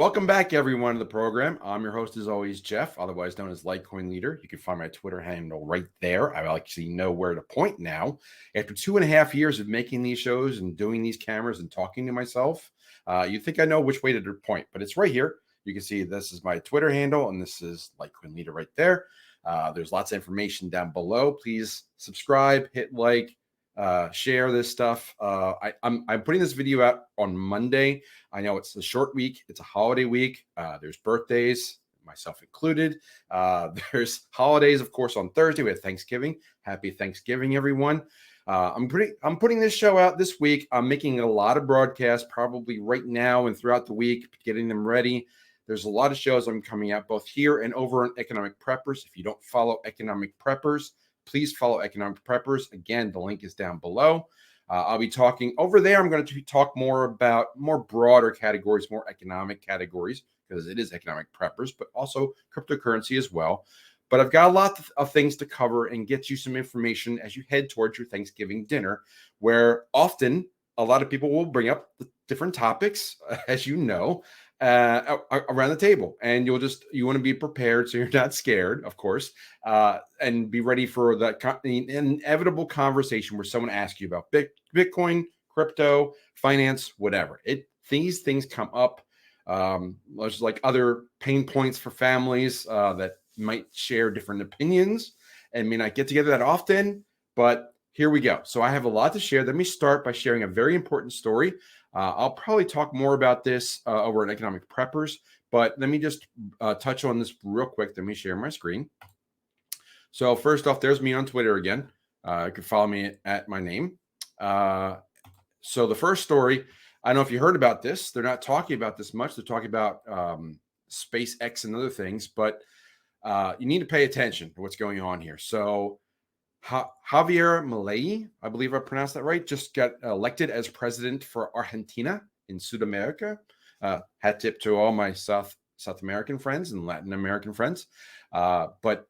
Welcome back, everyone, to the program. I'm your host, as always, Jeff, otherwise known as LitecoinLeader. You can find my Twitter handle right there. I actually know where to point now. After 2.5 years of making these shows and doing these cameras and talking to myself, you think I know which way to point, but it's right here. You can see this is my Twitter handle, and this is LitecoinLeader right there. There's lots of information down below. Please subscribe, hit like, share this stuff. I'm putting this video out on Monday. I know it's a short week. It's a holiday week. There's birthdays, myself included. There's holidays, of course, on Thursday. We have Thanksgiving. Happy Thanksgiving, everyone. I'm putting this show out this week. I'm making a lot of broadcasts probably right now and throughout the week, getting them ready. There's a lot of shows I'm coming out both here and over on Economic Preppers. If you don't follow Economic Preppers, please follow Economic Preppers. Again, the link is down below. I'll be talking over there. I'm going to talk more about more broader categories, more economic categories, because it is Economic Preppers, but also cryptocurrency as well. But I've got a lot of things to cover and get you some information as you head towards your Thanksgiving dinner, where often a lot of people will bring up the different topics, as you know, around the table, and you want to be prepared so you're not scared, of course, and be ready for the inevitable conversation where someone asks you about Bitcoin, crypto, finance, whatever. These things come up. There's like other pain points for families that might share different opinions and may not get together that often, but here we go. So I have a lot to share. Let me start by sharing a very important story. I'll probably talk more about this over at Economic Preppers, but let me just touch on this real quick. Let me share my screen. So first off, there's me on Twitter again. You can follow me at my name. So the first story, I don't know if you heard about this. They're not talking about this much. They're talking about SpaceX and other things, but you need to pay attention to what's going on here. So Javier Milei, I believe I pronounced that right, just got elected as president for Argentina in South America. Hat tip to all my South American friends and Latin American friends. But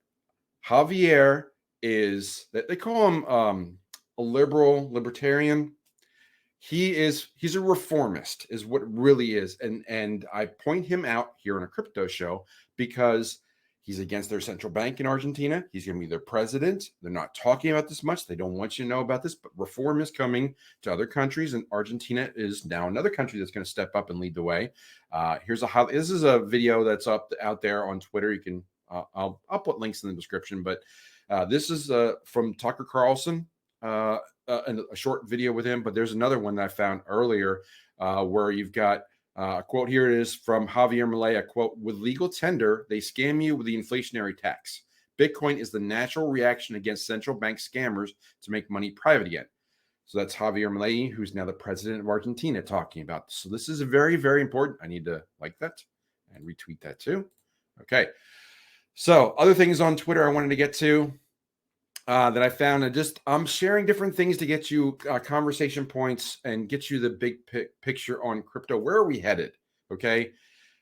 Javier they call him a libertarian. He's a reformist, is what it really is. And I point him out here on a crypto show because he's against their central bank in Argentina. He's going to be their president. They're not talking about this much. They don't want you to know about this, but reform is coming to other countries, and Argentina is now another country that's going to step up and lead the way. This is a video that's out there on Twitter. You can I'll put links in the description, but this is from Tucker Carlson, a short video with him. But there's another one that I found earlier where you've got a quote. Here it is from Javier Milei, a quote: "With legal tender, they scam you with the inflationary tax. Bitcoin is the natural reaction against central bank scammers to make money private again." So that's Javier Milei, who's now the president of Argentina, talking about this. So this is a very, very important. I need to like that and retweet that too. Okay. So other things on Twitter I wanted to get to that I found, and I'm sharing different things to get you conversation points and get you the big picture on crypto. Where are we headed? Okay.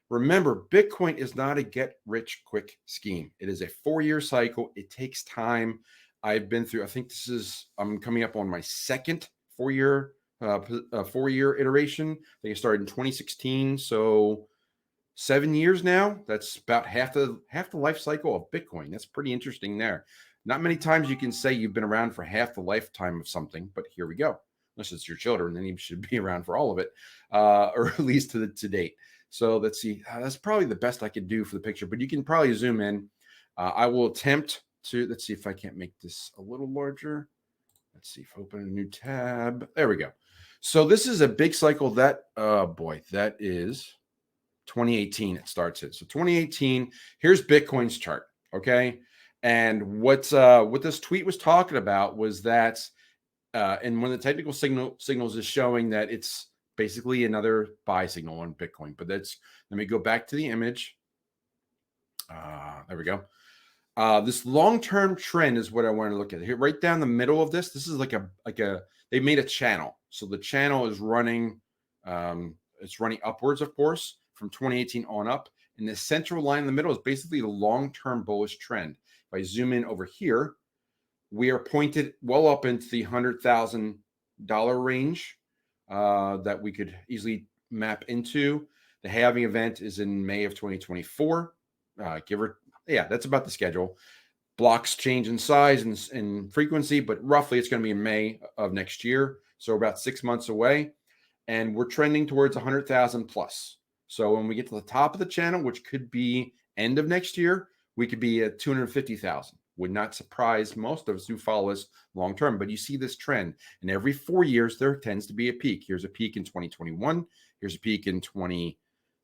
Remember, Bitcoin is not a get-rich quick scheme. It is a 4-year cycle. It takes time. I've been through, I'm coming up on my second 4-year iteration. I think I started in 2016. So 7 years now. That's about half the life cycle of Bitcoin. That's pretty interesting there. Not many times you can say you've been around for half the lifetime of something, but here we go. Unless it's your children, then you should be around for all of it, or at least to date. So let's see. That's probably the best I could do for the picture, but you can probably zoom in. I will attempt to, let's see if I can't make this a little larger. Let's see if I open a new tab. There we go. So this is a big cycle that, that is 2018 it starts in. So 2018, here's Bitcoin's chart, okay? And what this tweet was talking about was that, and one of the technical signals is showing that it's basically another buy signal on Bitcoin. But let me go back to the image. There we go. This long-term trend is what I want to look at here. Right down the middle of this is like they made a channel. So the channel is running, it's running upwards, of course, from 2018 on up. And the central line in the middle is basically the long-term bullish trend. If I zoom in over here, we are pointed well up into the $100,000 range that we could easily map into. The halving event is in May of 2024. That's about the schedule. Blocks change in size and frequency, but roughly it's going to be in May of next year. So about 6 months away. And we're trending towards 100,000 plus. So when we get to the top of the channel, which could be end of next year, we could be at 250,000. Would not surprise most of us who follow us long term, but you see this trend. And every 4 years, there tends to be a peak. Here's a peak in 2021. Here's a peak in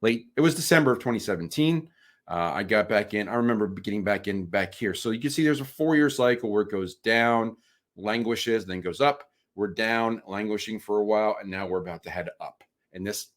it was December of 2017. I got back in. I remember getting back here. So you can see there's a 4-year cycle where it goes down, languishes, then goes up. We're down, languishing for a while, and now we're about to head up. And this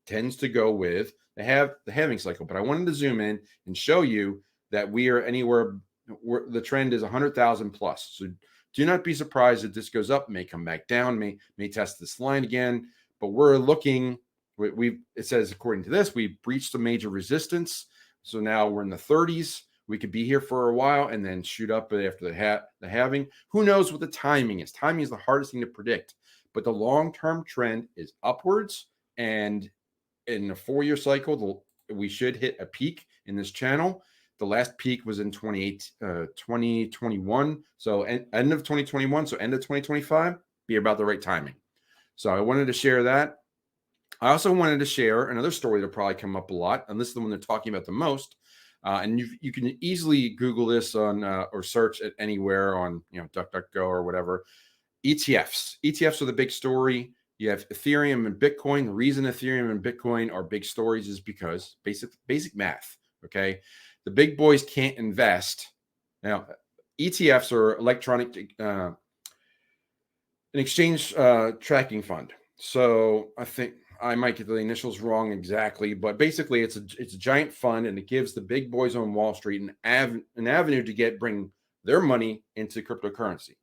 tends to go with the halving cycle. But I wanted to zoom in and show you that we are anywhere where the trend is 100,000 plus. So do not be surprised if this goes up, may come back down, may test this line again. But we're looking. It says according to this, we breached a major resistance. So now we're in the 30s. We could be here for a while and then shoot up after the halving. Who knows what the timing is? Timing is the hardest thing to predict. But the long-term trend is upwards. And in a 4-year cycle, we should hit a peak in this channel. The last peak was in 2021. So end of 2021. So end of 2025, be about the right timing. So I wanted to share that. I also wanted to share another story that'll probably come up a lot, and this is the one they're talking about the most. And you can easily Google this on or search it anywhere on DuckDuckGo or whatever. ETFs. ETFs are the big story. You have Ethereum and Bitcoin. The reason Ethereum and Bitcoin are big stories is because basic math. Okay, the big boys can't invest. Now, ETFs are electronic an exchange tracking fund. So I think I might get the initials wrong exactly, but basically it's a giant fund, and it gives the big boys on Wall Street an avenue to bring their money into cryptocurrency.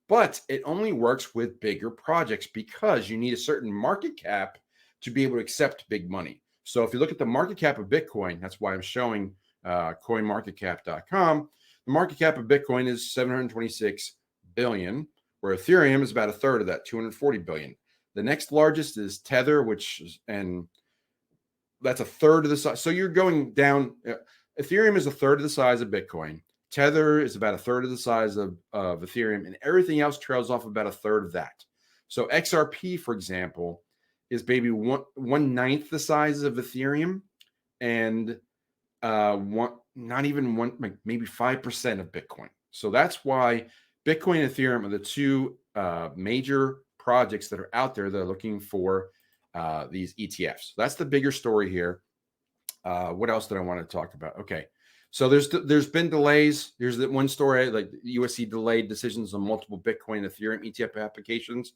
But it only works with bigger projects because you need a certain market cap to be able to accept big money. So if you look at the market cap of Bitcoin, that's why I'm showing coinmarketcap.com. The market cap of Bitcoin is 726 billion, where Ethereum is about a third of that, 240 billion. The next largest is Tether, and that's a third of the size. So you're going down. Ethereum is a third of the size of Bitcoin. Tether is about a third of the size of Ethereum, and everything else trails off about a third of that. So XRP, for example, is maybe one ninth the size of Ethereum, and maybe 5% of Bitcoin. So that's why Bitcoin and Ethereum are the two major projects that are out there that are looking for these ETFs. That's the bigger story here. What else did I want to talk about? Okay, so there's been delays. Here's the one story, like USC delayed decisions on multiple Bitcoin and Ethereum ETF applications.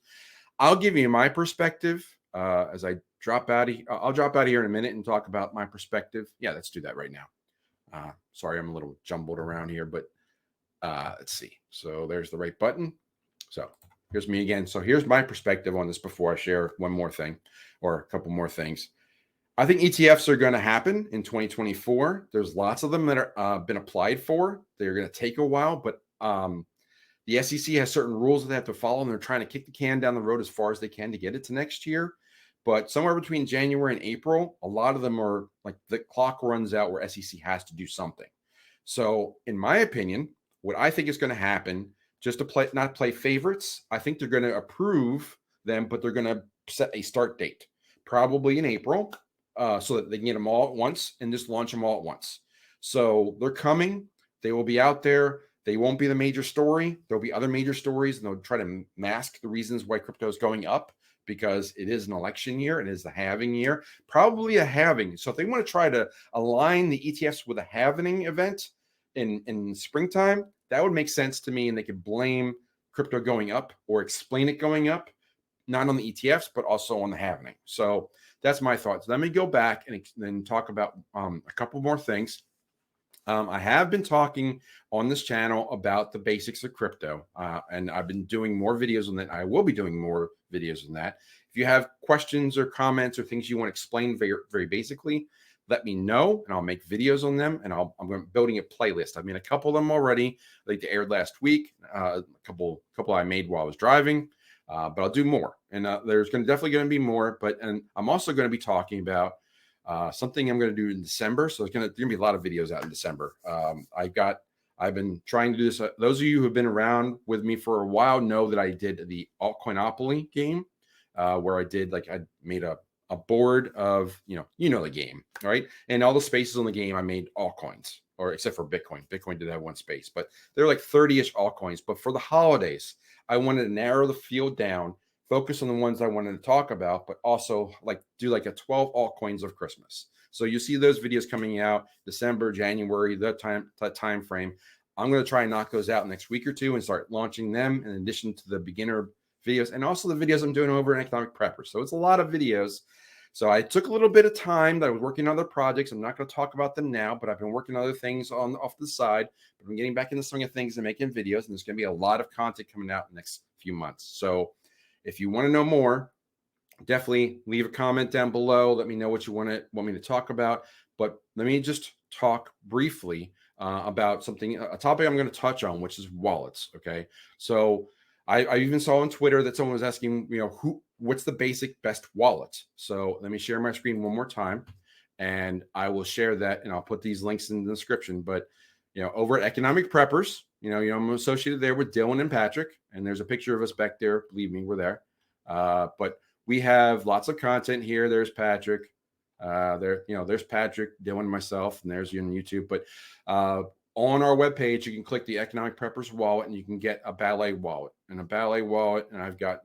I'll give you my perspective as I drop out. I'll drop out of here in a minute and talk about my perspective. Yeah, let's do that right now. Sorry, I'm a little jumbled around here, but let's see. So there's the right button. So here's me again. So here's my perspective on this before I share one more thing or a couple more things. I think ETFs are going to happen in 2024. There's lots of them that are been applied for. They're going to take a while, but the SEC has certain rules that they have to follow, and they're trying to kick the can down the road as far as they can to get it to next year. But somewhere between January and April, a lot of them are like the clock runs out where SEC has to do something. So in my opinion, what I think is going to happen, just to not play favorites, I think they're going to approve them, but they're going to set a start date, probably in April, so that they can get them all at once and just launch them all at once. So they're coming. They will be out there. They won't be the major story. There'll be other major stories, and they'll try to mask the reasons why crypto is going up, because it is an election year. It is the halving year, probably a halving. So if they want to try to align the ETFs with a halving event in springtime, that would make sense to me, and they could blame crypto going up or explain it going up, not on the ETFs, but also on the halving. So that's my thoughts. Let me go back and then talk about a couple more things. I have been talking on this channel about the basics of crypto, and I've been doing more videos on that. I will be doing more videos on that. If you have questions or comments or things you want to explain very, very basically, let me know, and I'll make videos on them. And I'm building a playlist. I mean, a couple of them already, like they aired last week. A couple I made while I was driving, but I'll do more. And there's definitely going to be more. And I'm also going to be talking about something I'm going to do in December. So there's going to be a lot of videos out in December. I've been trying to do this. Those of you who have been around with me for a while know that I did the Altcoinopoly game, where I made a board of, you know the game, right? And all the spaces on the game, I made altcoins, or except for Bitcoin. Bitcoin did have one space, but there are like 30-ish altcoins. But for the holidays, I wanted to narrow the field down, focus on the ones I wanted to talk about, but also do a 12 altcoins of Christmas. So you see those videos coming out December, January, that time frame. I'm going to try and knock those out next week or two and start launching them in addition to the beginner videos and also the videos I'm doing over in EconomicPreppers. So it's a lot of videos. So I took a little bit of time that I was working on other projects. I'm not going to talk about them now, but I've been working on other things off the side. But I'm getting back in the swing of things and making videos, and there's going to be a lot of content coming out in the next few months. So if you want to know more, definitely leave a comment down below. Let me know what you want me to talk about. But let me just talk briefly about a topic I'm going to touch on, which is wallets. Okay, so I even saw on Twitter that someone was asking, what's the best wallet? So let me share my screen one more time, and I will share that, and I'll put these links in the description. But over at EconomicPreppers, I'm associated there with Dylan and Patrick, and there's a picture of us back there. Believe me, we're there. But we have lots of content here. There's Patrick. There's Patrick, Dylan, myself, and there's you on YouTube. But on our webpage, you can click the EconomicPreppers wallet, and you can get a Ballet Wallet. And a Ballet Wallet, and I've got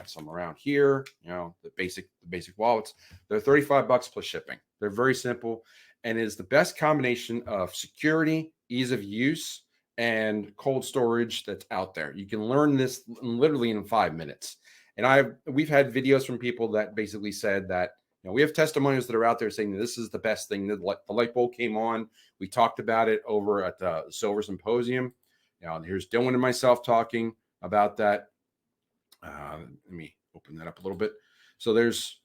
some around here. The basic wallets. They're $35 plus shipping. They're very simple, and it is the best combination of security, ease of use, and cold storage that's out there. You can learn this literally in 5 minutes. And we've had videos from people that basically said that, we have testimonials that are out there saying that this is the best thing. The light bulb came on. We talked about it over at the Silver Symposium. Here's Dylan and myself talking about that. Let me open that up a little bit. So there's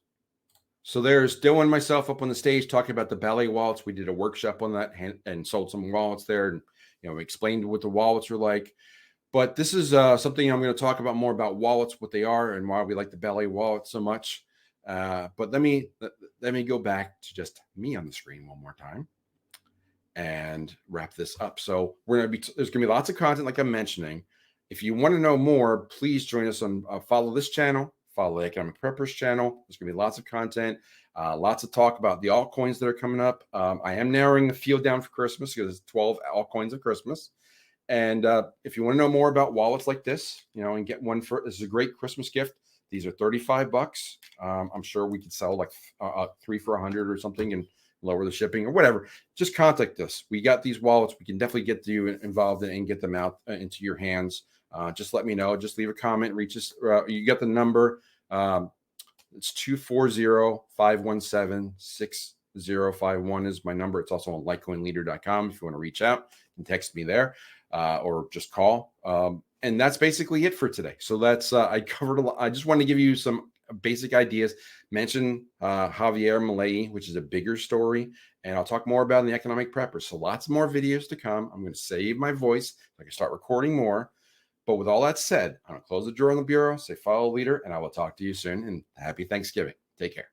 Dylan and myself up on the stage talking about the Ballet wallets. We did a workshop on that and sold some wallets there, and we explained what the wallets are like. But this is something I'm going to talk about more about wallets, what they are, and why we like the Ballet wallet so much. But let me go back to just me on the screen one more time and wrap this up. So there's going to be lots of content, like I'm mentioning. If you want to know more, please join us on follow this channel, follow the EconomicPreppers channel. There's going to be lots of content, lots of talk about the altcoins that are coming up. I am narrowing the field down for Christmas because it's 12 altcoins of Christmas. And if you want to know more about wallets like this, and get one this is a great Christmas gift. These are $35. I'm sure we could sell like 3 for $100 or something and lower the shipping or whatever. Just contact us. We got these wallets. We can definitely get you involved and get them out into your hands. Just let me know. Just leave a comment. Reach us. You got the number. It's 240-517-6051 is my number. It's also on LitecoinLeader.com if you want to reach out and text me there or just call. And that's basically it for today. So that's I covered a lot. I just wanted to give you some basic ideas. Mention Javier Milei, which is a bigger story, and I'll talk more about in the EconomicPreppers. So lots more videos to come. I'm going to save my voice so I can start recording more. But with all that said, I'm going to close the drawer on the bureau, say follow leader, and I will talk to you soon. And happy Thanksgiving. Take care.